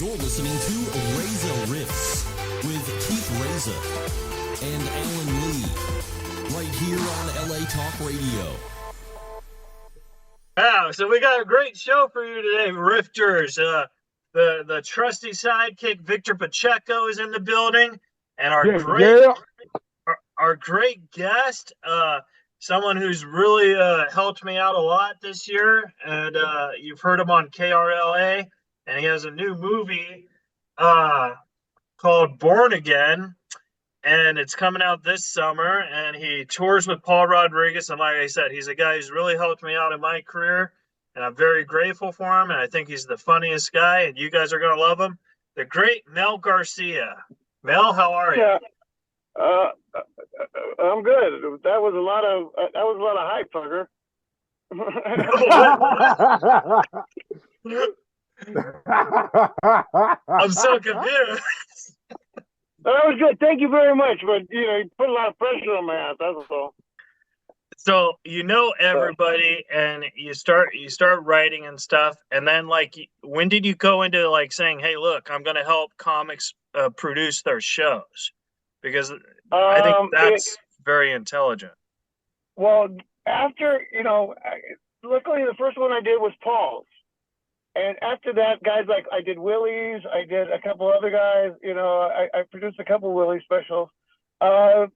You're listening to Reza Riffs with Keith Reza and Alan Lee, right here on LA Talk Radio. Wow, so we got a great show for you today, Rifters. The trusty sidekick Victor Pacheco is in the building, and our great guest, someone who's really helped me out a lot this year, and you've heard him on KRLA, and he has a new movie called Born Again, and it's coming out this summer, and he tours with Paul Rodriguez, and like I said, he's a guy who's really helped me out in my career, and I'm very grateful for him, and I think he's the funniest guy, and you guys are going to love him. The great Mel Garcia. Mel, how are you? Yeah, I'm good. That was a lot of hype, fucker. I'm so confused. That was good. Thank you very much. But you put a lot of pressure on my ass. That's all. So everybody, and you start writing and stuff, and then when did you go into saying, "Hey, look, I'm going to help comics produce their shows"? Because I think that's very intelligent. Well, after luckily the first one I did was Paul's. And after that, guys I did Willie's, I did a couple other guys, I produced a couple Willie specials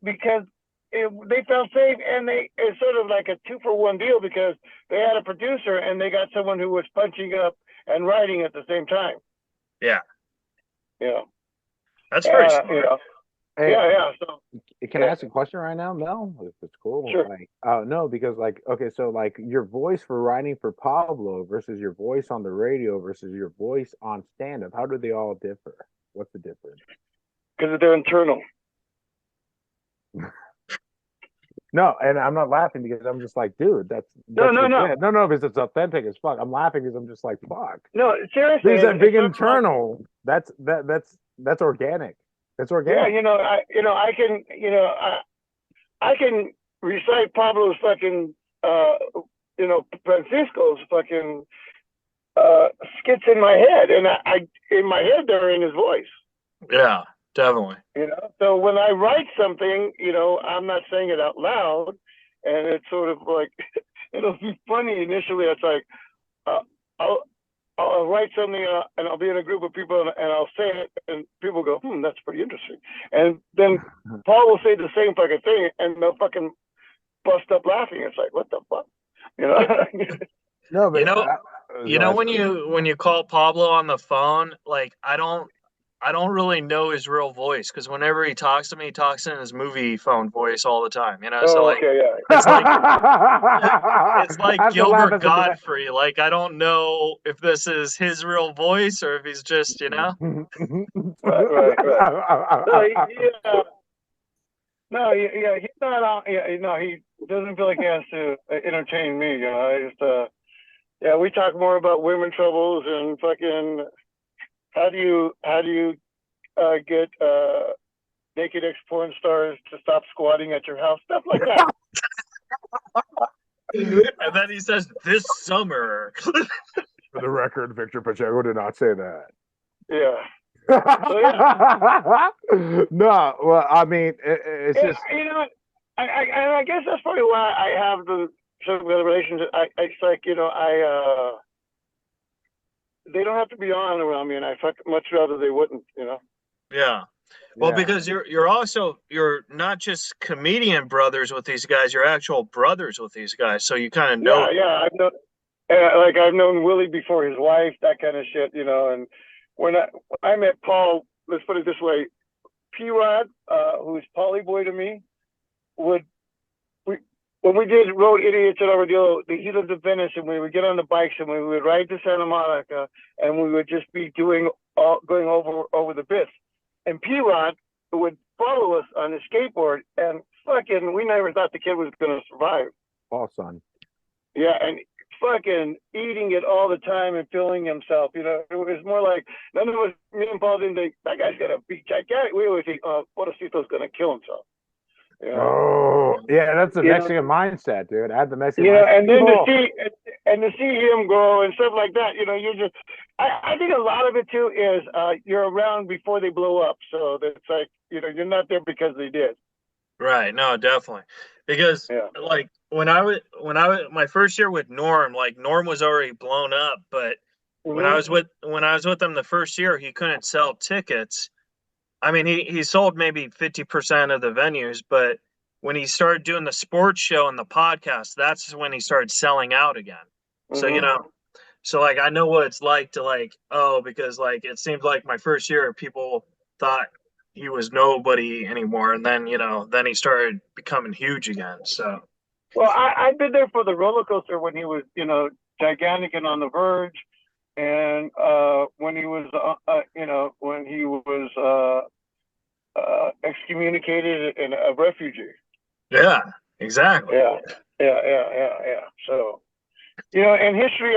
because they felt safe, and it's sort of like a 2-for-1 deal because they had a producer and they got someone who was punching up and writing at the same time. Yeah. That's very smart. Hey, yeah. So can I ask a question right now, Mel? If it's cool. Sure. No, because your voice for writing for Pablo versus your voice on the radio versus your voice on stand-up, how do they all differ? What's the difference? Because they're internal. No, and I'm not laughing because I'm just like, dude, that's no, because it's authentic as fuck. I'm laughing because I'm just like, fuck. No, seriously. There's that big internal. That's organic. It's organic. Yeah, I can recite Pablo's fucking, Francisco's fucking skits in my head, and I in my head they're in his voice. Yeah, definitely. So when I write something, I'm not saying it out loud, and it's sort of like it'll be funny initially. It's like I'll write something and I'll be in a group of people and I'll say it and people go, that's pretty interesting. And then Paul will say the same fucking thing and they'll fucking bust up laughing. It's like, what the fuck? No, but when you call Pablo on the phone, I don't really know his real voice because whenever he talks to me, he talks in his movie phone voice all the time. Okay, yeah. It's like Gilbert Godfrey. I don't know if this is his real voice or if he's just, Right. He's not on. He doesn't feel like he has to entertain me. We talk more about women troubles and fucking. How do you get naked ex-porn stars to stop squatting at your house? Stuff like that. And then he says, "This summer." For the record, Victor Pacheco did not say that. Yeah. No, well, I mean, it's just. I guess that's probably why I have the sort of relationship. It's like they don't have to be on around me, and I much rather they wouldn't, Yeah. Well, because you're not just comedian brothers with these guys, you're actual brothers with these guys, so you kind of know. Yeah, I've known Willie before his wife, that kind of shit, and when I met Paul, let's put it this way, P-Rod, who's Polyboy to me, when we did Road Idiots at Armadillo, he lived in Venice, and we would get on the bikes and we would ride to Santa Monica, and we would just be going over the bits. And P-Rod would follow us on his skateboard, and fucking, we never thought the kid was going to survive. Oh, son. Yeah, and fucking eating it all the time and feeling himself. It was more like none of us, me and Paul didn't think that guy's going to be gigantic. We always think, Potosito's going to kill himself. Oh, yeah, that's a You Mexican mindset, dude. I had the Mexican know, mindset. and then Oh. to see him grow and stuff like that, you know, you're just. I think a lot of it too is you're around before they blow up, so that's like, you know, you're not there because they did. Right. No, definitely. Because Yeah. like when I was my first year with Norm, like Norm was already blown up, but when I was with him the first year, he couldn't sell tickets. I mean, he sold maybe 50% of the venues, but when he started doing the sports show and the podcast, that's when he started selling out again. So, you know, so like I know what it's like to like, oh, because like it seemed like my first year people thought he was nobody anymore, and then, you know, then he started becoming huge again. So Well, I've been there for the roller coaster when he was, you know, gigantic and on the verge, and when he was, you know, when he was excommunicated and a refugee. yeah, exactly. Yeah. So, you know, and history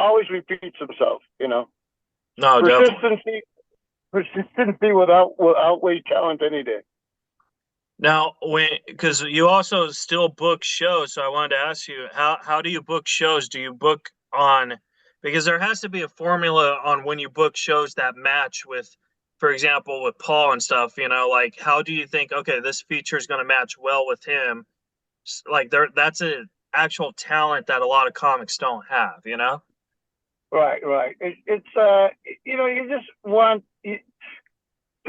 always repeats itself. You know, No, definitely. persistency will outweigh talent any day. Now, when because you also still book shows, so I wanted to ask you how do you book shows? Do you book on because there has to be a formula on when you book shows that match with, for example, with Paul and stuff. You know, like how do you think? Okay, this feature is going to match well with him. Like that's a actual talent that a lot of comics don't have. You know. Right. It's you know, you just want the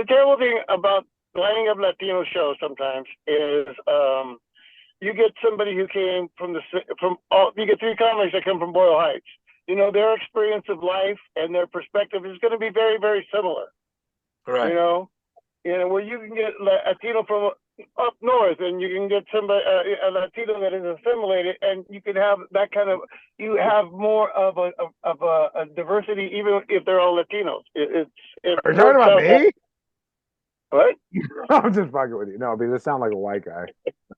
terrible thing about lining up Latino shows sometimes is you get somebody who came from all you get three comics that come from Boyle Heights. You know, their experience of life and their perspective is going to be very, very similar. Right. You know, where you can get Latino from up north, and you can get somebody a Latino that is assimilated, and you can have that kind of. You have more of a diversity, even if they're all Latinos. Are you talking about me? What? I'm just fucking with you. No, because it sounds like a white guy.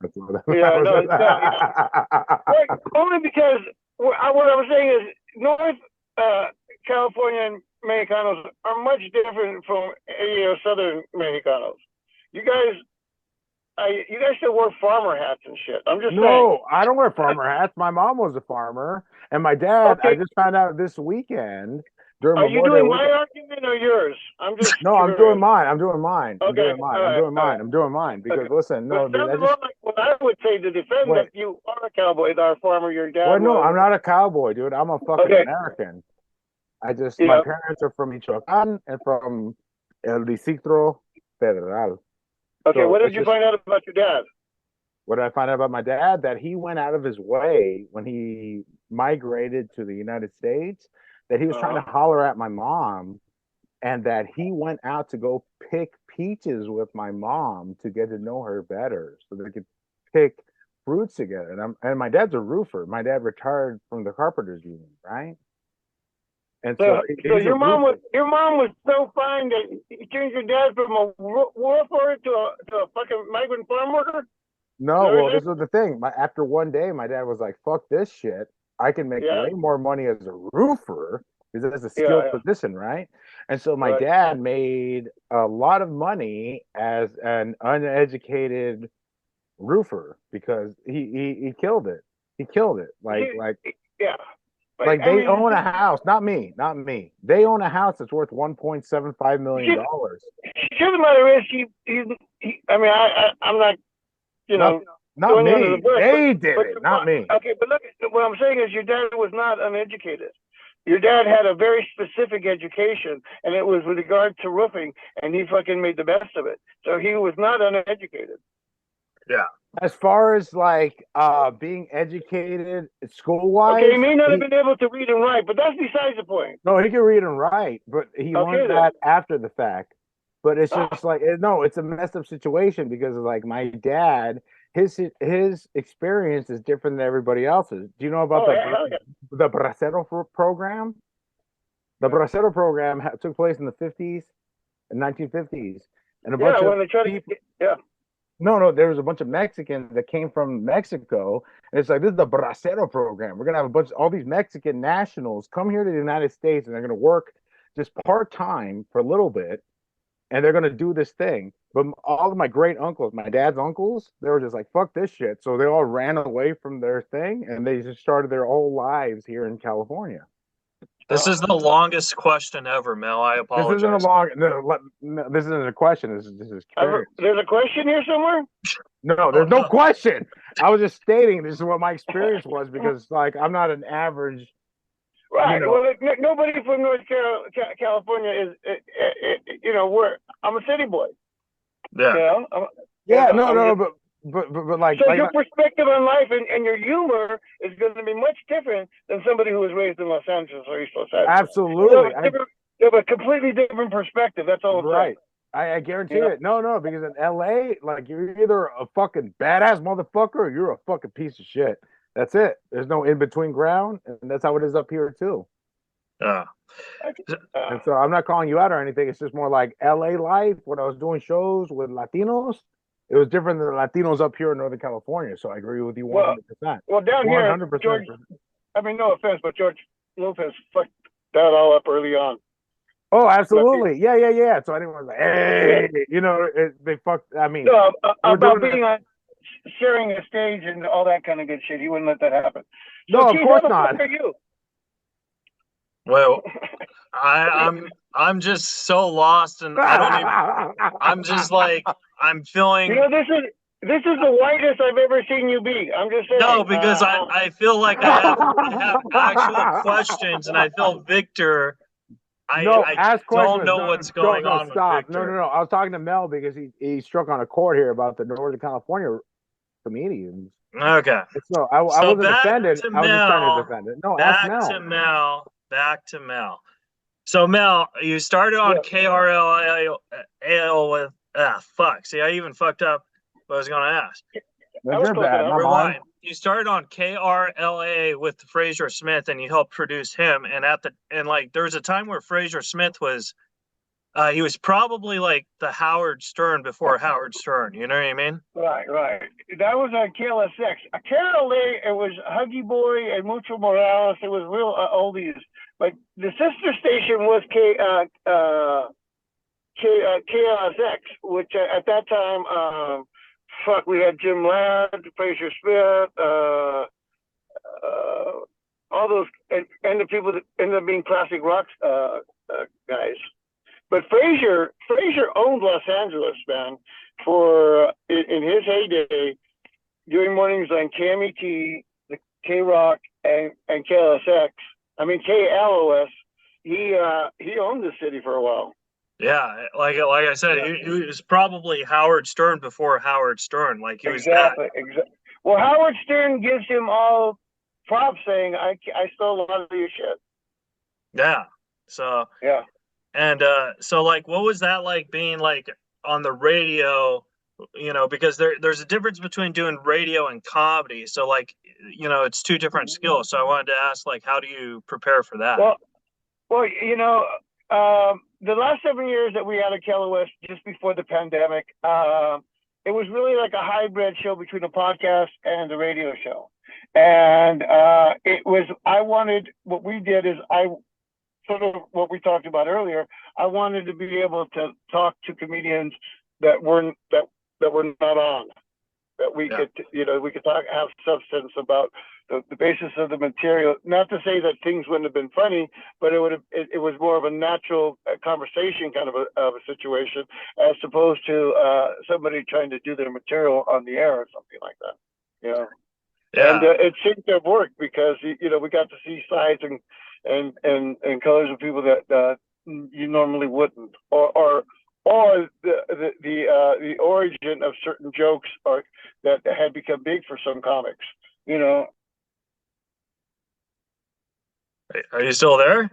Yeah, no, it's not. Only because what I was saying is North California Mexicanos are much different from Southern Mexicanos. You guys still wear farmer hats and shit. I'm just saying. No, I don't wear farmer hats. My mom was a farmer, and my dad. Okay. I just found out this weekend during Are you doing my argument or yours? I'm just no. curious. I'm doing mine. I'm doing mine. I'm Okay, doing mine. all I'm right, doing mine. all I'm doing mine. Because Okay. listen, no, But it dude, sounds more like what I would say to defend Wait. that you are a cowboy, or a farmer. Your dad. Well, no, was. I'm not a cowboy, dude. I'm a fucking Okay. American. I just Yeah. my parents are from Michoacán and from El Distrito Federal. Okay, So what did it's you just- find out about your dad? What did I find out about my dad? That he went out of his way when he migrated to the United States, that he was trying to holler at my mom, and that he went out to go pick peaches with my mom to get to know her better so they could pick fruits together. And my dad's a roofer. My dad retired from the carpenters union, right? And So he's your a mom roofer. was so fine that you changed your dad from a roofer to a fucking migrant farm worker. No, well, this was the thing. After one day, my dad was like, "Fuck this shit. I can make way more money as a roofer because it's a skilled position, right?" And so my dad made a lot of money as an uneducated roofer because he killed it. He killed it. Like they own a house, not me. They own a house that's worth $1.75 million. The truth of the matter is, he I mean, I'm not. You know, not me. They did it, not me. Okay, but look, what I'm saying is your dad was not uneducated. Your dad had a very specific education, and it was with regard to roofing, and he fucking made the best of it. So he was not uneducated. Yeah. As far as like being educated school wise, okay, he may not have been able to read and write, but that's besides the point. No, he can read and write, but he learned that after the fact. But it's just like no, it's a messed up situation because like my dad, his experience is different than everybody else's. Do you know about the Bracero program? The Bracero program took place in the 50s and 1950s, and a bunch of people. No, there was a bunch of Mexicans that came from Mexico, and it's like this is the Bracero program. We're gonna have all these Mexican nationals come here to the United States, and they're gonna work just part time for a little bit. and they're gonna do this thing. But all of my great uncles, my dad's uncles, they were just like, "Fuck this shit." So they all ran away from their thing, and they just started their whole lives here in California. This is the longest question ever, Mel. I This isn't a apologize. long. No, this isn't a question. This is experience. There's a question here somewhere. No, there's no question. I was just stating this is what my experience was because, like, I'm not an average. Right. You know, Well, nobody from North California is, I'm a city boy. Yeah. You know? yeah, no, but like, so like, your perspective on life and your humor is going to be much different than somebody who was raised in Los Angeles or East Los Angeles. absolutely, they have a completely different perspective. That's all I'm saying. I guarantee it. No, because in LA, like, you're either a fucking badass motherfucker or you're a fucking piece of shit. That's it. There's no in between ground, and that's how it is up here too. Yeah. And so I'm not calling you out or anything. It's just more like LA life. When I was doing shows with Latinos, it was different than the Latinos up here in Northern California. So I agree with you 100%. Well, down 100%. Here, George. I mean, no offense, but George Lopez fucked that all up early on. Oh, absolutely. Yeah. So anyone was like, hey, they fucked. I mean, no, about being on sharing a stage and all that kind of good shit. He wouldn't let that happen. So, no, of course not. How are you? Well, I'm just so lost, and I don't even. I'm just like I'm feeling. This is the whitest I've ever seen you be. I'm just saying. No, because I feel like I have actual questions, and I feel Victor. I don't know what's going on stop. with Victor. No. I was talking to Mel because he struck on a chord here about the Northern California comedians. Okay. So I wasn't offended. I was just trying to defend it. No, ask Mel. Back to Mel. So Mel, you started on KRLAO with fuck. See, I even fucked up what I was gonna ask. That's your bad. Rewind. You started on KRLA with Fraser Smith, and you helped produce him. And there was a time where Fraser Smith was, he was probably like the Howard Stern before Howard Stern. You know what I mean? Right. That was on KLSX. KRLA, it was Huggy Boy and Mucho Morales. It was real oldies. But the sister station was KLSX, which at that time, we had Jim Ladd, Fraser Smith, all those, and the people that ended up being classic rock guys. But Fraser owned Los Angeles, man, for in his heyday, doing mornings on KMET, the K Rock, and KLSX. I mean KLOS. He owned the city for a while. Yeah, like I said, he was probably Howard Stern before Howard Stern. Like he was exactly. Well, Howard Stern gives him all props, saying I stole a lot of your shit. Yeah. So yeah. And so like, what was that like being like on the radio? Because there's a difference between doing radio and comedy. So like, it's two different skills. So I wanted to ask, like, how do you prepare for that? Well, the last 7 years that we had at KLOS just before the pandemic, it was really like a hybrid show between a podcast and a radio show. And what we did is sort of what we talked about earlier, I wanted to be able to talk to comedians that were not on, that we could have substance about the basis of the material. Not to say that things wouldn't have been funny, but it was more of a natural conversation kind of a situation, as opposed to somebody trying to do their material on the air or something like that. Yeah. And it seemed to have worked because we got to see sides and colors of people that you normally wouldn't, or the origin of certain jokes that had become big for some comics. Are you still there?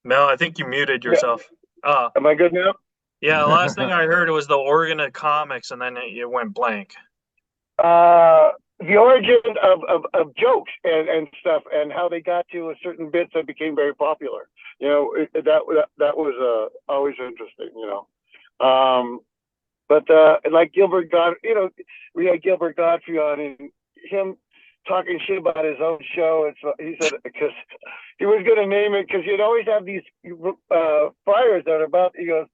Mel, I think you muted yourself. Am I good now? Yeah, the last thing I heard was the origin of comics, and then it went blank. The origin of jokes and stuff, and how they got to a certain bits that became very popular. That was always interesting. But like Gilbert Godfrey, we had Gilbert Godfrey on, and him talking shit about his own show. He said because he was going to name it because you'd always have these flyers that are about. He goes,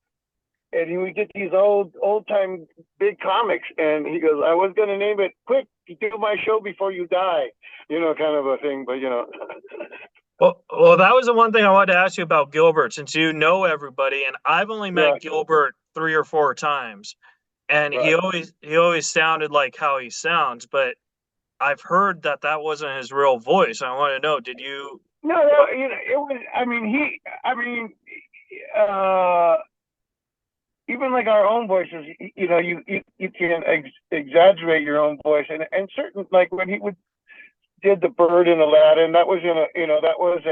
and he would get these old time big comics, and he goes, "I was gonna name it Quick, do my show before you die," kind of a thing. But Well, that was the one thing I wanted to ask you about Gilbert, since you know everybody, and I've only met Gilbert 3 or 4 times, and he always sounded like how he sounds, but I've heard that wasn't his real voice. I want to know, did you? No, it was. I mean, even like our own voices, you can exaggerate your own voice, and certain, like when he did the bird in Aladdin, that was that was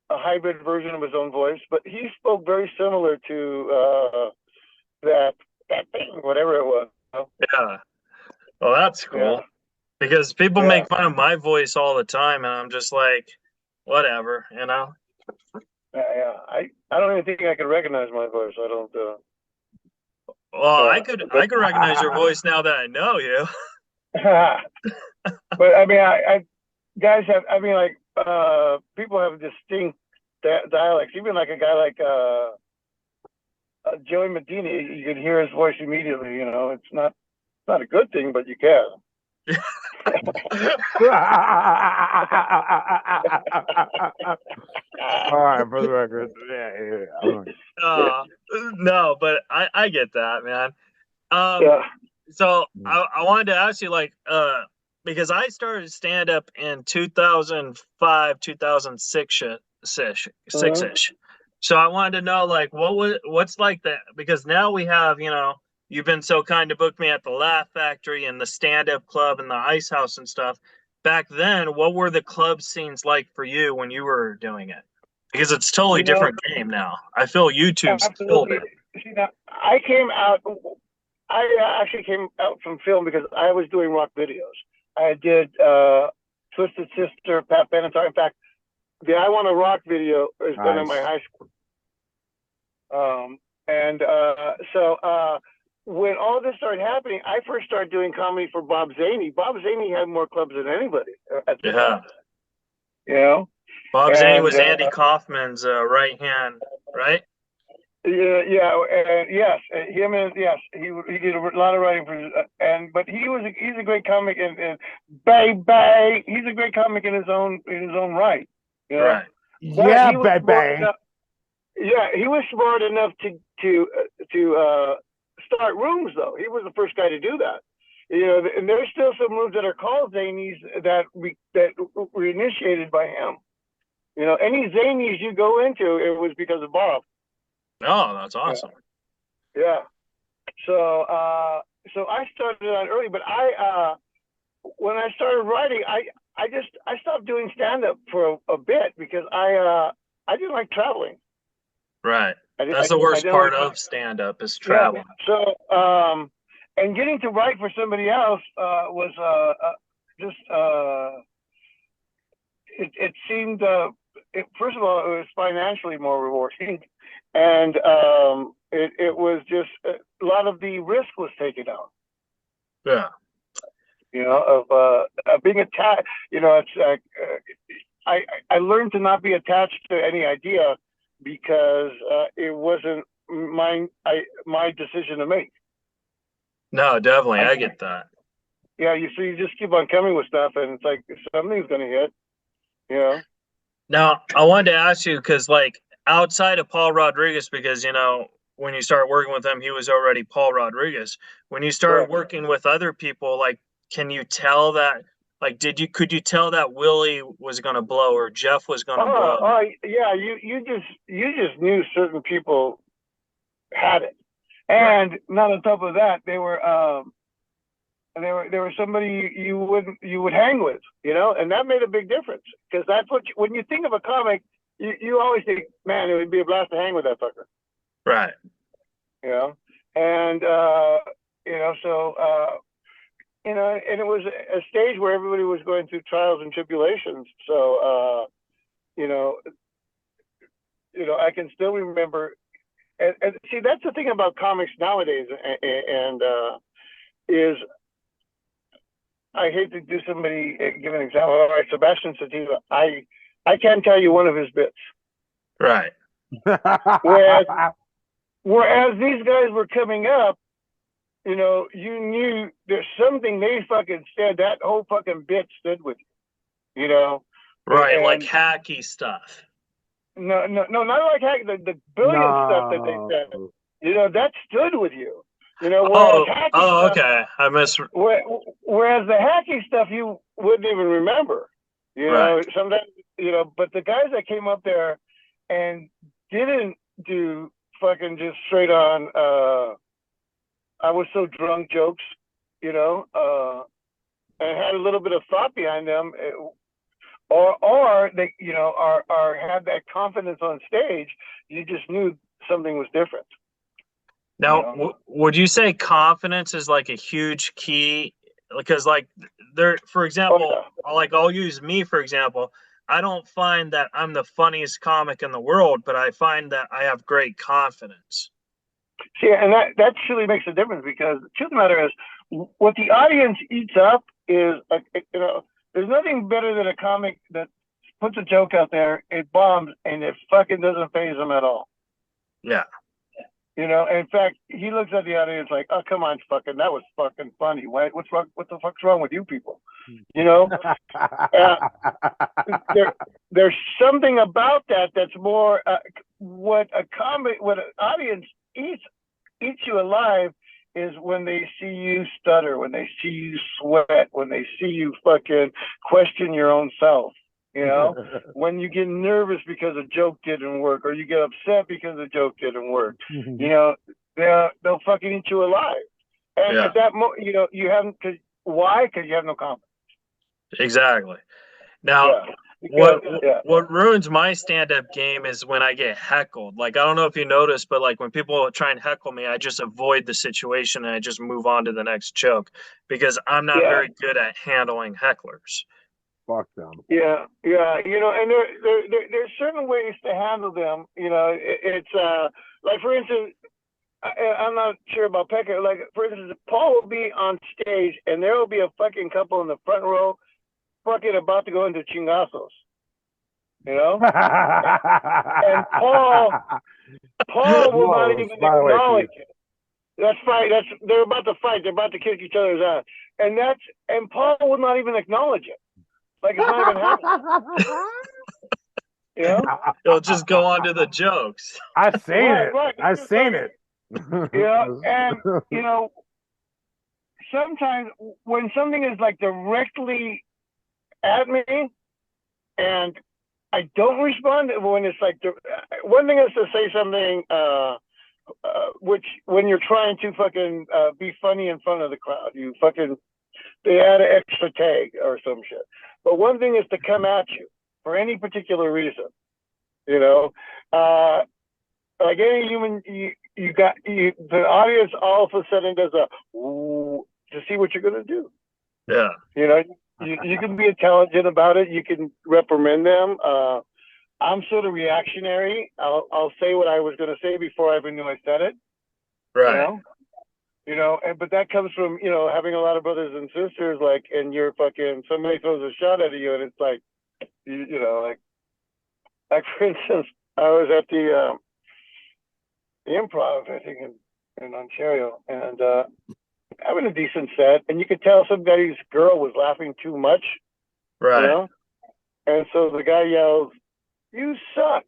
a hybrid version of his own voice, but he spoke very similar to that thing, whatever it was. Yeah. Well, that's cool, because people make fun of my voice all the time, and I'm just like, whatever. Yeah. I don't even think I could recognize my voice. I don't. Well, I could recognize your voice now that I know you. But I mean, guys have. I mean, like people have distinct dialects. Even like a guy like Joey Medina, you can hear his voice immediately. It's not a good thing, but you can. All right, for the record. No, but I get that, man. So I wanted to ask you, like, because I started stand up in 2005, 2006 ish. So I wanted to know, like, what's like that, because now we have, you've been so kind to book me at the Laugh Factory and the Stand Up Club and the Ice House and stuff. Back then, what were the club scenes like for you when you were doing it? Because it's totally different game now. I feel YouTube's killed it. See, now, I actually came out from film because I was doing rock videos. I did Twisted Sister, Pat Benatar. In fact, the I Want to Rock video is done in my high school. So when all this started happening, I first started doing comedy for Bob Zaney. Bob Zaney had more clubs than anybody at the time. Bob Zaney was Andy Kaufman's right hand, right? Yes, him and he did a lot of writing for, but he's a great comic, and Bang, he's a great comic in his own right. Right. Yeah, Bang. Yeah, he was smart enough to start rooms, though. He was the first guy to do that. And there's still some rooms that are called Zanies that were initiated by him. Any Zanies you go into, it was because of Bob. Oh, that's awesome. Yeah. So I started out early, but when I started writing, I stopped doing stand up for a bit because I didn't like traveling. Right. That's the worst part of stand up is traveling. Yeah. So and getting to write for somebody else was just it seemed first of all, it was financially more rewarding. And it was just a lot of the risk was taken out. Yeah. Of being attached. It's like I learned to not be attached to any idea because it wasn't my decision to make. No, definitely, I get that. Yeah, you just keep on coming with stuff, and it's like something's gonna hit. Now, I wanted to ask you, because like outside of Paul Rodriguez, because when you start working with him, he was already Paul Rodriguez. When you started working with other people, like, can you tell that? Like, could you tell that Willie was gonna blow or Jeff was gonna blow? Oh yeah, you just knew certain people had it, and not on top of that, they were somebody you would hang with, and that made a big difference, because that's when you think of a comic, you always think, man, it would be a blast to hang with that fucker. Right. And so and it was a stage where everybody was going through trials and tribulations. So I can still remember, and see, that's the thing about comics nowadays, and is, I hate to give an example. All right, Sebastian Sativa, I can't tell you one of his bits. Right. Whereas these guys were coming up, you know, you knew there's something they fucking said. That whole fucking bit stood with you, you know. Right, and, like hacky stuff. No, not like hacky. The brilliant stuff that they said, you know, that stood with you. You know, whereas hacky stuff, okay. I miss. Whereas the hacky stuff you wouldn't even remember. You know, sometimes, you know, but the guys that came up there and didn't do fucking just straight on I was so drunk jokes, you know, and had a little bit of thought behind them, or they, you know, are had that confidence on stage. You just knew something was different. Now, you know? Would you say confidence is like a huge key? Because, like, there, for example, like I'll use me for example. I don't find that I'm the funniest comic in the world, but I find that I have great confidence. See, and that truly makes a difference, because the truth of the matter is, what the audience eats up is, you know, there's nothing better than a comic that puts a joke out there, it bombs, and it fucking doesn't faze them at all. Yeah. You know, in fact, he looks at the audience like, "Oh, come on, fucking, that was fucking funny. What's wrong? What the fuck's wrong with you people?" You know, there's something about that that's more what an audience eats you alive is when they see you stutter, when they see you sweat, when they see you fucking question your own self. You know, when you get nervous because a joke didn't work, or you get upset because a joke didn't work, you know, they'll fucking eat you alive. And at that moment, you know, you haven't. Why? Because you have no confidence. Exactly. Now, what ruins my stand-up game is when I get heckled. Like, I don't know if you noticed, but like when people try and heckle me, I just avoid the situation and I just move on to the next joke, because I'm not very good at handling hecklers. Fuck them. Yeah. You know, and there's certain ways to handle them. You know, it's like, for instance, I'm not sure about Pekka. Like, for instance, Paul will be on stage and there will be a fucking couple in the front row fucking about to go into chingazos. You know? and Paul will not even acknowledge it. That's fine. They're about to fight. They're about to kick each other's ass. And Paul will not even acknowledge it. Like, it's not even happening. You know? He'll just go on to the jokes. I've seen it. I've seen it. You know, and, you know, sometimes when something is like directly at me and I don't respond, when it's like, one thing is to say something, which when you're trying to fucking be funny in front of the crowd, they add an extra tag or some shit. But one thing is to come at you for any particular reason, you know, like any human, the audience all of a sudden does a ooh, to see what you're gonna do. Yeah, you know, you can be intelligent about it. You can reprimand them. I'm sort of reactionary. I'll say what I was gonna say before I even knew I said it. Right. You know, but that comes from, you know, having a lot of brothers and sisters, like, and you're fucking, somebody throws a shot at you and it's like, you know, like for instance, I was at the Improv, I think in Ontario, and having a decent set, and you could tell somebody's girl was laughing too much. Right. You know? And so the guy yells, "You suck."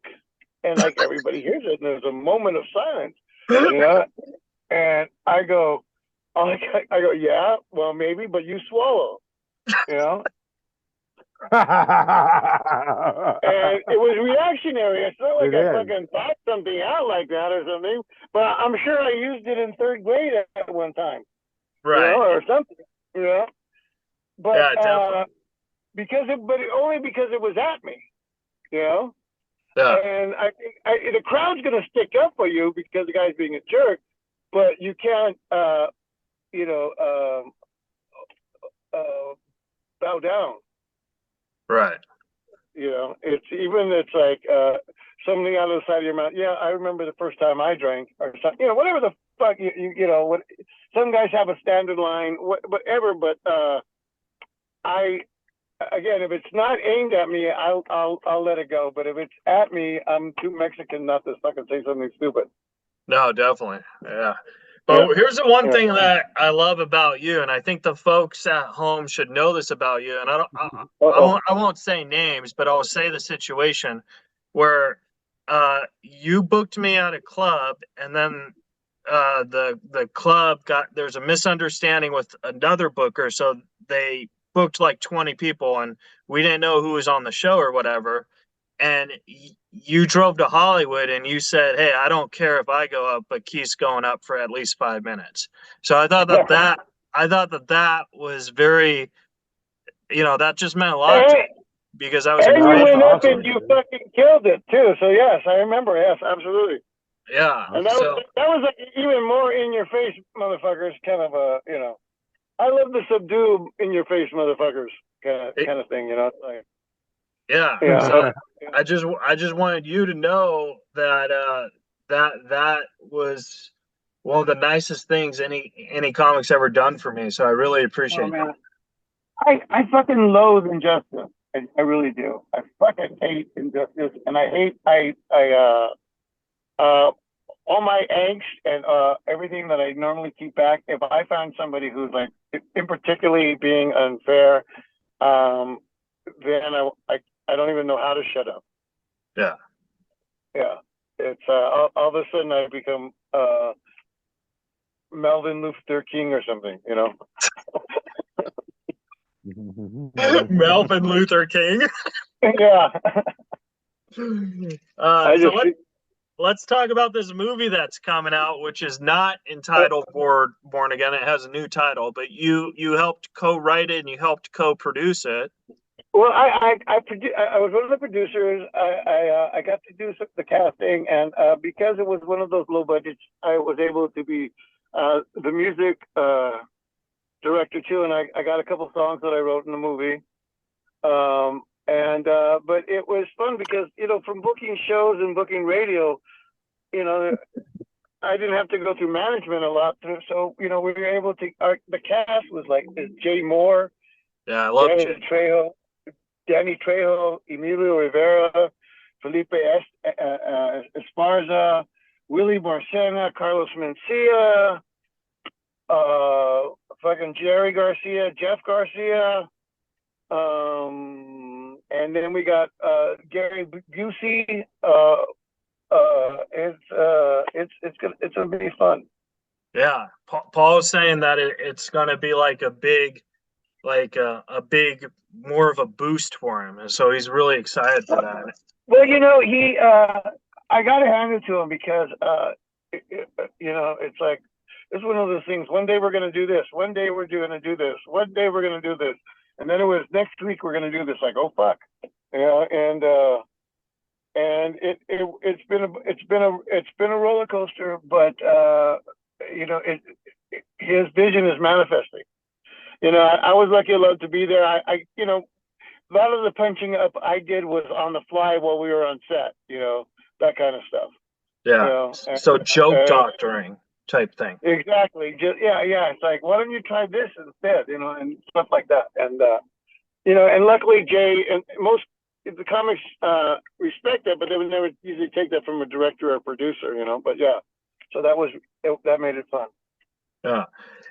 And like everybody hears it, and there's a moment of silence. You know? And I go, yeah, well, maybe, but you swallow, you know? And it was reactionary. It's not like I fucking thought something out like that or something, but I'm sure I used it in third grade at one time. Right. You know, or something, you know? But, yeah, but only because it was at me, you know? Yeah. And I think the crowd's going to stick up for you because the guy's being a jerk. But you can't, you know, bow down. Right. You know, it's like something out of the side of your mouth. Yeah, I remember the first time I drank, or something. You know, whatever the fuck you know. What some guys have a standard line, whatever. But I again, if it's not aimed at me, I'll let it go. But if it's at me, I'm too Mexican not to fucking say something stupid. No, definitely. Yeah. But here's the one thing that I love about you, and I think the folks at home should know this about you. And I won't say names, but I'll say the situation where you booked me at a club, and then the club there's a misunderstanding with another booker, so they booked like 20 people, and we didn't know who was on the show or whatever. And you drove to Hollywood and you said, "Hey, I don't care if I go up, but Keith's going up for at least 5 minutes." So I thought that was very, that just meant a lot to me, because I was and a you great. went up and you fucking killed it too. So yes, I remember. Yes, absolutely. Yeah, and that was like even more in your face, motherfuckers. Kind of I love the subdue in your face, motherfuckers, kind of thing. It's like. Yeah. So I just wanted you to know that that was one of the nicest things any comics ever done for me. So I really appreciate it. I fucking loathe injustice. I really do. I fucking hate injustice, and I hate all my angst and everything that I normally keep back. If I find somebody who's like, in particularly being unfair, then I don't even know how to shut up. Yeah. Yeah. It's all of a sudden I become Melvin Luther King or something, Melvin Luther King. Yeah. Let's talk about this movie that's coming out, which is not entitled Born Again. It has a new title, but you helped co-write it and you helped co-produce it. Well, I was one of the producers. I got to do the casting, and because it was one of those low budgets, I was able to be the music director too, and I got a couple songs that I wrote in the movie. But it was fun because from booking shows and booking radio, I didn't have to go through management a lot, so we were able to. The cast was like Jay Moore, I love Danny Trejo, Emilio Rivera, Felipe Esparza, Willie Marcena, Carlos Mencia, fucking Jerry Garcia, Jeff Garcia, and then we got Gary Busey. It's gonna be fun. Yeah, Paul's saying that it's gonna be like a big, more of a boost for him, and so he's really excited for that. Well, I gotta hand it to him because it's like it's one of those things. One day we're gonna do this. One day we're gonna do this. One day we're gonna do this, and then it was next week we're gonna do this. Like, oh fuck, and it's been a roller coaster, but his vision is manifesting. I was lucky enough to be there. A lot of the punching up I did was on the fly while we were on set. That kind of stuff. Yeah. So joke doctoring type thing. Exactly. It's like, why don't you try this instead? And stuff like that. And and luckily Jay and most the comics respect that, but they would never usually take that from a director or producer. But yeah, so that made it fun. Yeah.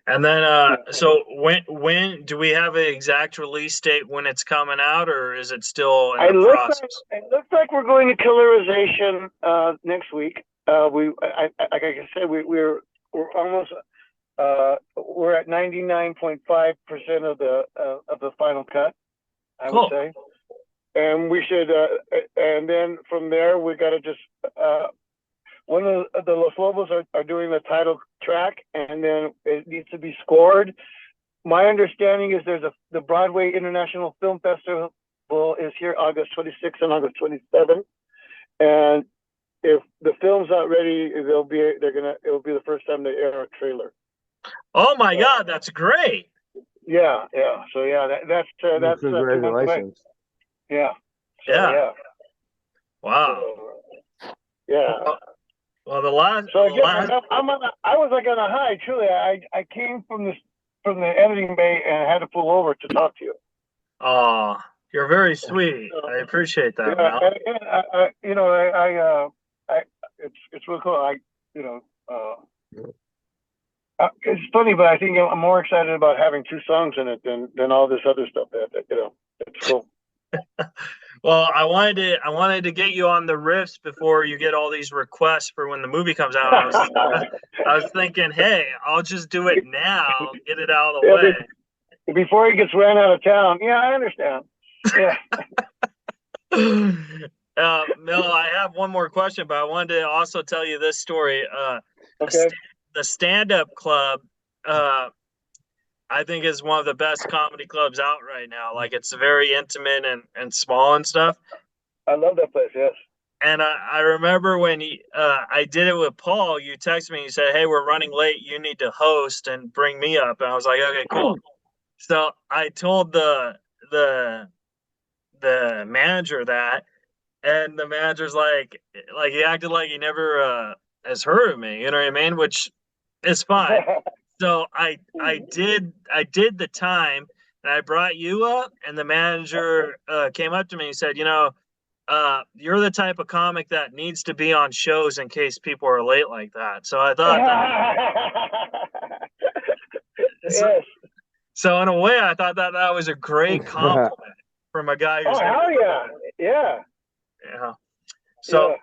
And then, so when do we have an exact release date when it's coming out, or is it still in the process? It looks like we're going to colorization next week. Like I said, we're almost we're at 99.5% of the final cut, I would say, and we should. And then from there, we got to just. One of the Los Lobos are doing the title track, and then it needs to be scored. My understanding is the Broadway International Film Festival is here August 26th and August 27th, and if the film's not ready, it'll be the first time they air a trailer. Oh my God, that's great! Yeah. So that's congratulations. Yeah. Wow. Yeah. Well, the last. So again, I was like on a high. Truly, I came from the editing bay and I had to pull over to talk to you. Oh, you're very sweet. I appreciate that, Mel. It's real cool. It's funny, but I think I'm more excited about having 2 songs in it than all this other stuff. It's cool. Well, I wanted to get you on the riffs before you get all these requests for when the movie comes out. I was thinking, hey, I'll just do it now, get it out of the way. Before he gets ran out of town. Yeah, I understand. Yeah. Mel, I have one more question, but I wanted to also tell you this story. Okay. The stand-up club, I think is one of the best comedy clubs out right now. Like, it's very intimate and small and stuff. I love that place, yes. And I remember when I did it with Paul, you texted me, you said, hey, we're running late. You need to host and bring me up. And I was like, okay, cool. So I told the manager that, and the manager's like he acted like he never has heard of me, you know what I mean? Which is fine. So I did the time, and I brought you up, and the manager came up to me and said, you're the type of comic that needs to be on shows in case people are late like that. So I thought yes. So in a way, I thought that was a great compliment from a guy who's hell yeah. Yeah. Yeah. So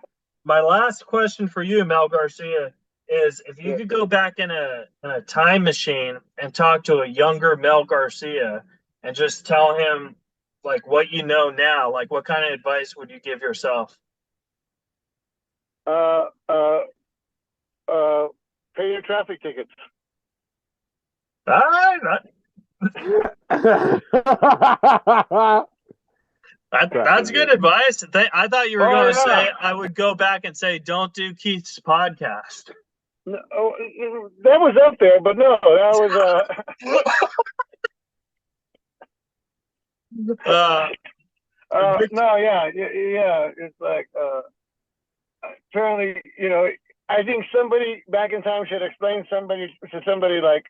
my last question for you, Mel Garcia, is if you could go back in a time machine and talk to a younger Mel Garcia and just tell him like what you know now, like what kind of advice would you give yourself? Pay your traffic tickets. All right. That's good advice. I thought you were going to say I would go back and say don't do Keith's podcast. No, that was up there, but no, that was no, yeah. It's like apparently, I think somebody back in time should explain to somebody like,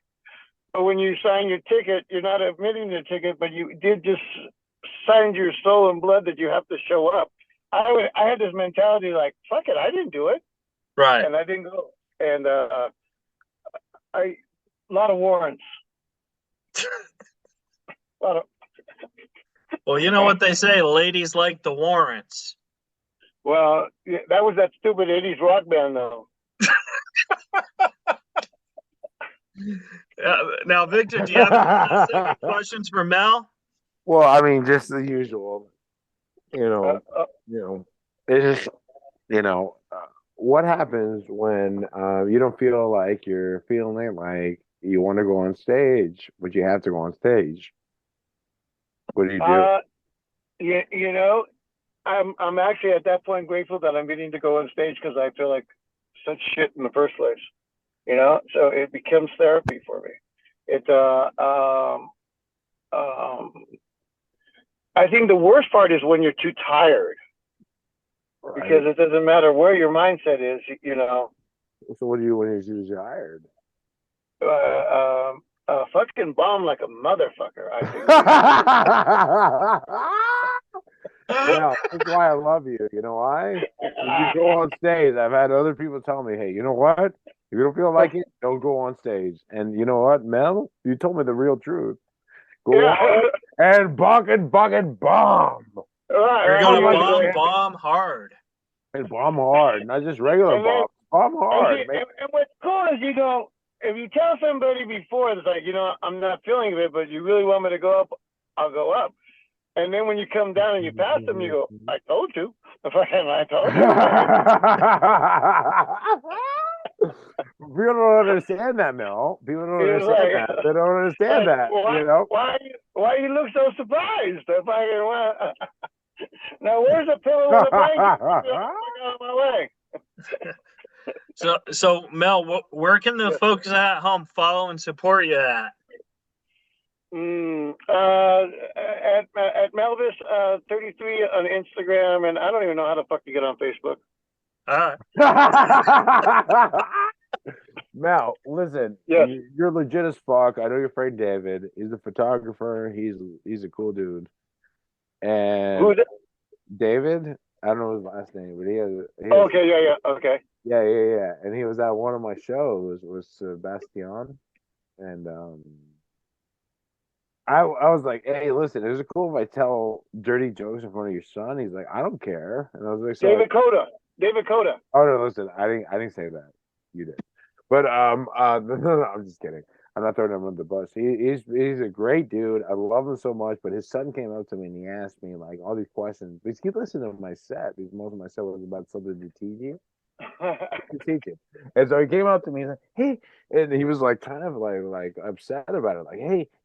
when you sign your ticket, you're not admitting the ticket, but you did just sign your soul and blood that you have to show up. I had this mentality like, fuck it, I didn't do it, right? And I didn't go, and a lot of warrants. Well, you know what they say, ladies like the warrants. Well, that was that stupid 80s rock band, though. Now, Victor, do you have any questions for Mel? Well, I mean, just the usual. It's just, what happens when you don't feel like you're feeling like you want to go on stage, but you have to go on stage? What do you do? I'm actually at that point grateful that I'm getting to go on stage because I feel like such shit in the first place. So it becomes therapy for me. I think the worst part is when you're too tired, right? Because it doesn't matter where your mindset is, So what do you when you're tired? Fucking bomb like a motherfucker, I think. Well, that's why I love you. You know why? When you go on stage, I've had other people tell me, hey, you know what? If you don't feel like it, don't go on stage. And you know what, Mel? You told me the real truth. Go on and fucking bomb. You're going to bomb hard. And bomb hard, not just regular bomb. Bomb hard. And what's cool is, if you tell somebody before, it's like, I'm not feeling it, but you really want me to go up, I'll go up. And then when you come down and you pass them, you go, I told you. I told you. People don't understand that, Mel. People don't understand that. They don't understand that. Why you look so surprised? Now, where's the pillow in the blanket? Out of my way. So Mel, where can the folks at home follow and support you at? At Melvis 33 on Instagram, and I don't even know how the fuck to get on Facebook. All right. Mel, listen, you're legit as fuck. I know your friend David. He's a photographer. He's a cool dude. And Who's it? David, I don't know his last name, but he has Okay, yeah, okay. yeah. And he was at one of my shows with Sebastian. And I was like, hey, listen, is it cool if I tell dirty jokes in front of your son? He's like, I don't care. And I was like, so David Coda. David Coda. oh no, listen, I didn't say that. You did. But no, I'm just kidding. I'm not throwing him under the bus. He's a great dude. I love him so much. But his son came up to me and he asked me like all these questions. Because he listened to my set because most of my set was about something to teach you. To teach it. And so he came up to me and like, hey, and he was like kind of like upset about it. Like,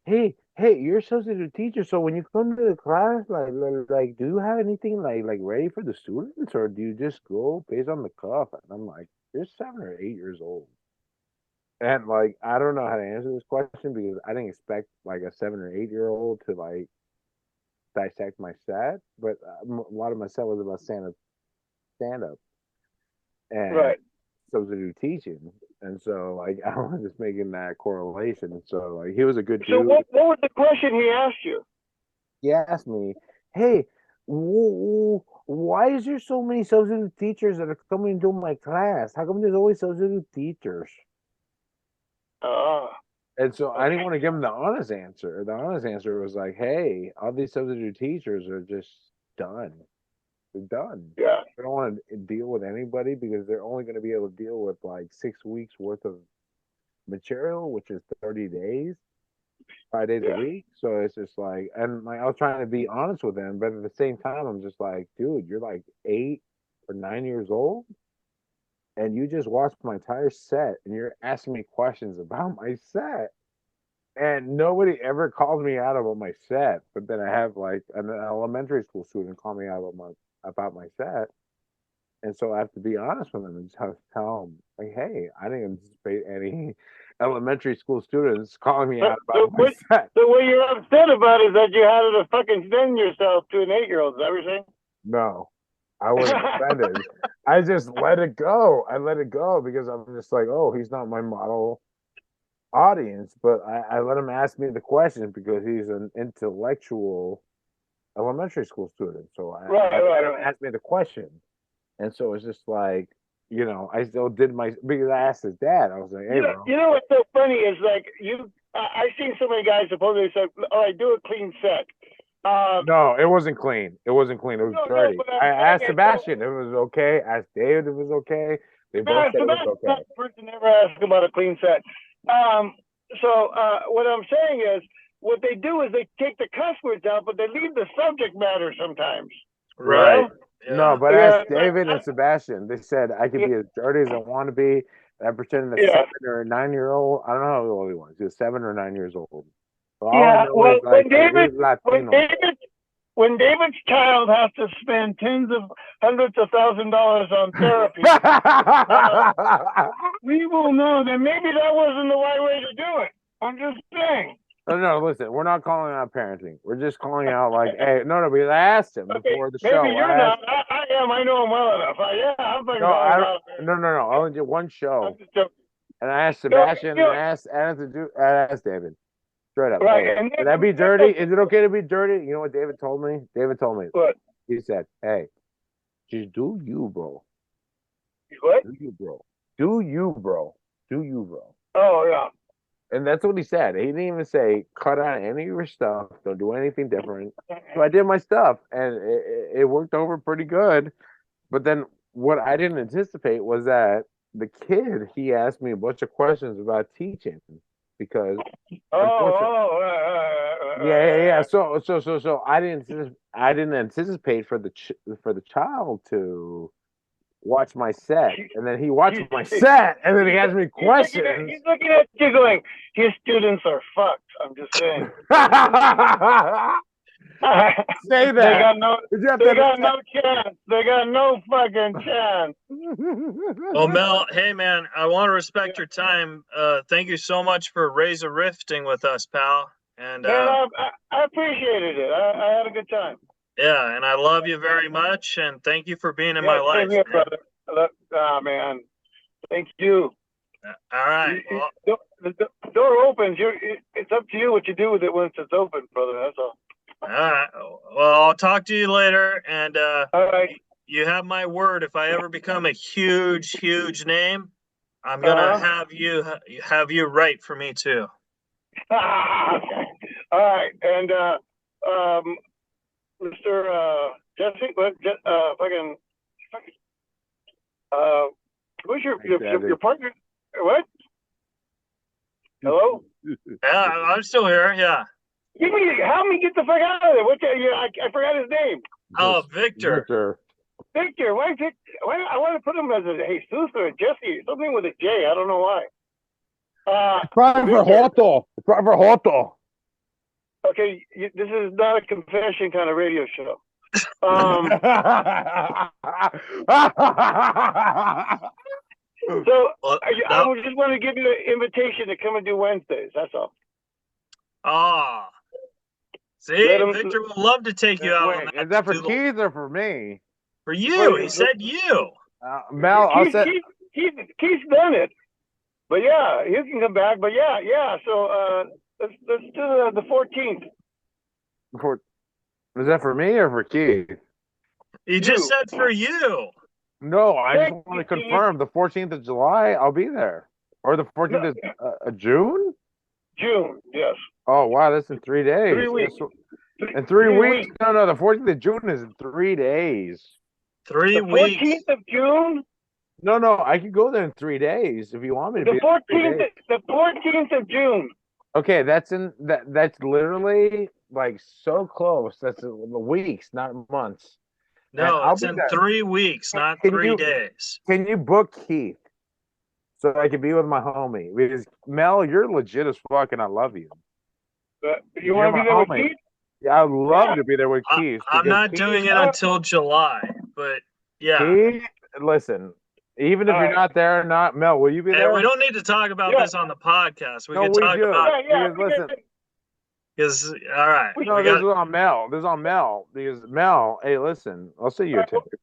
hey, you're a substitute teacher. So when you come to the class, like do you have anything like ready for the students, or do you just go based on the cuff? And I'm like, you're 7 or 8 years old. And like I don't know how to answer this question because I didn't expect like a 7 or 8 year old to like dissect my set, but a lot of my set was about stand up and Right. substitute teaching. And so like I was just making that correlation. And so like he was a good So dude. what was the question he asked you? He asked me, "Hey, why is there so many substitute teachers that are coming to my class? How come there's always substitute teachers?" Oh. And so I didn't want to give him the honest answer. The honest answer was like, "Hey, all these substitute teachers are just done. They're done. Yeah. They don't want to deal with anybody because they're only going to be able to deal with like 6 weeks worth of material, which is 30 days, 5 days a week. So it's just like, and like I was trying to be honest with him, but at the same time, I'm just like, dude, you're like 8 or 9 years old, and you just watched my entire set, and you're asking me questions about my set, and nobody ever calls me out about my set. But then I have like an elementary school student call me out about my set. And so I have to be honest with them and just tell them, like, hey, I didn't anticipate any elementary school students calling me out about my set. So what you're upset about is that you had to fucking send yourself to an 8-year-old. Is that what you're saying? No, I wasn't offended. I just let it go. I let it go because I'm just like, oh, he's not my model audience. But I let him ask me the questions because he's an intellectual elementary school student. So I let him ask me the question. And so it's just like, I still did because I asked his dad. I was like, hey, bro. You know what's so funny is like I've seen so many guys supposedly say, all right, do a clean set. No, it wasn't clean. It wasn't clean. It was dirty. I asked Sebastian if it was okay. I asked David if it was okay. They both said it was okay. Not the person never asked about a clean set. So what I'm saying is, what they do is they take the cuss words out, but they leave the subject matter sometimes. Right. Yeah. No, but ask David and Sebastian. They said I could be as dirty as I want to be. I pretended a 7 or a 9-year-old. I don't know how old he was. He was 7 or 9 years old. So when David's child has to spend hundreds of thousands of dollars on therapy, we will know that maybe that wasn't the right way to do it. I'm just saying. No, listen, we're not calling out parenting. We're just calling out like, hey, no, because I asked him before the show. Maybe you're not. I am. I know him well enough. I'm fucking No. I only did one show. And I asked Sebastian and I asked David. Straight up. Right. Hey, can that be dirty? Is it okay to be dirty? You know what David told me? David told me. What? He said, hey, just do you, bro. What? Do you, bro. Do you, bro. Do you, bro. Oh, yeah. And that's what he said. He didn't even say, cut out any of your stuff. Don't do anything different. So I did my stuff, and it worked over pretty good. But then what I didn't anticipate was that the kid, he asked me a bunch of questions about teaching because yeah. So I didn't anticipate for the child to watch my set, and then he watched my set, and then he asked me questions. He's looking at you going, his students are fucked. I'm just saying. Say that. They got no chance. They got no fucking chance. Well, Mel, hey man, I want to respect your time. Thank you so much for Reza Rifting with us, pal. And man, I appreciated it. I had a good time. Yeah, and I love you very much, and thank you for being in my life. Here, brother. Man, thank you. All right. The door opens. It's up to you what you do with it once it's open, brother. That's all. All right. Well, I'll talk to you later, and All right. you have my word. If I ever become a huge name, I'm gonna have you write for me too. Okay. All right. And Mr. Jesse, fucking, who's your partner? What? Hello? Yeah, I'm still here. Yeah. Help me get the fuck out of there. I forgot his name. Oh, Victor. Victor. Why Victor? I want to put him as a Jesus or a Jesse, something with a J. I don't know why. Driver Hoto. Okay, this is not a confession kind of radio show. So I just want to give you an invitation to come and do Wednesdays. That's all. Ah. See, Victor would love to take you out. Wait, is that for Keith or for me? For you. He said you. Mel, Keith's done it. But yeah, he can come back. But yeah. So let's do the 14th. Was that for me or for Keith? He just said for you. No, I just want to confirm the 14th of July. I'll be there, or the 14th of June. June, yes. Oh wow, that's in 3 days. 3 weeks. In 3 weeks? No. The 14th of June is in 3 days. 3 weeks. 14th of June. No, I can go there in 3 days if you want me to. The 14th. The 14th of June. Okay, that's literally like so close. That's weeks, not months. No, it's in 3 weeks, not 3 days. Can you book Keith so I can be with my homie? Because Mel, you're legit as fuck, and I love you. You want to be there with Keith? Yeah, I'd love to be there with Keith. I'm not doing it until July, but yeah. Keith, listen, even if you're not there or not, Mel, will you be there? We don't need to talk about this on the podcast. We can talk about it. Listen. Because, all right. No, this is on Mel. This is on Mel. Because Mel, hey, listen, I'll see you a ticket.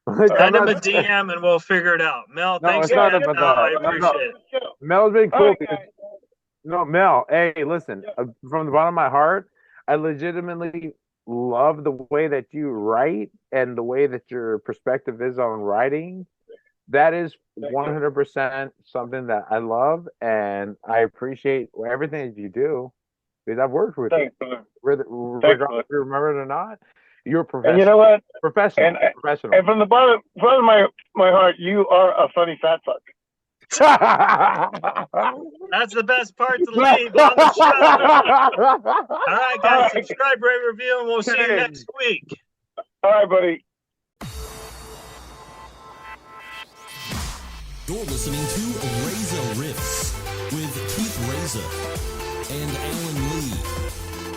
Send him a DM and we'll figure it out. Mel, thanks for that. I appreciate it. Mel's been cool. No, Mel, hey, listen, from the bottom of my heart, I legitimately love the way that you write and the way that your perspective is on writing. That is 100% something that I love, and I appreciate everything that you do. Because I've worked with you, regardless if you remember it or not. You're a professional. And you know what? Professional. And from the bottom of my heart, you are a funny fat fuck. That's the best part to leave on the show. All right, guys, subscribe, rate, review, and we'll see you next week. All right, buddy. You're listening to Reza Riffs with Keith Reza and Alan Lee,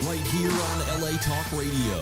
right here on LA Talk Radio.